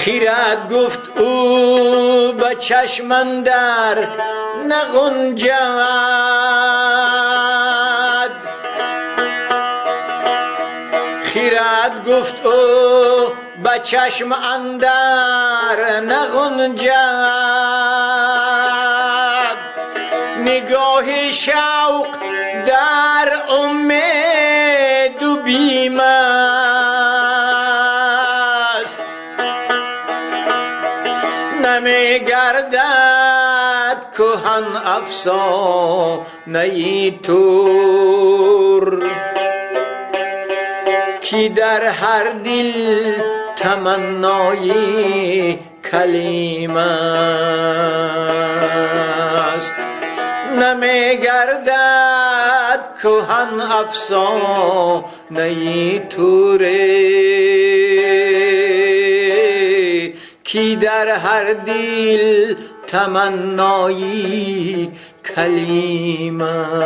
خیرت گفت او به چشم اندر نگنجد، خیرت گفت او به چشم اندر نگنجد، نگاه شوق در امید و بیم است، نمی گردد کهن افسانه تور، کی در هر دل تمنای کلیم است، نمی گردد کهن افسانه توره، کی در هر دل تمنای کلیم است.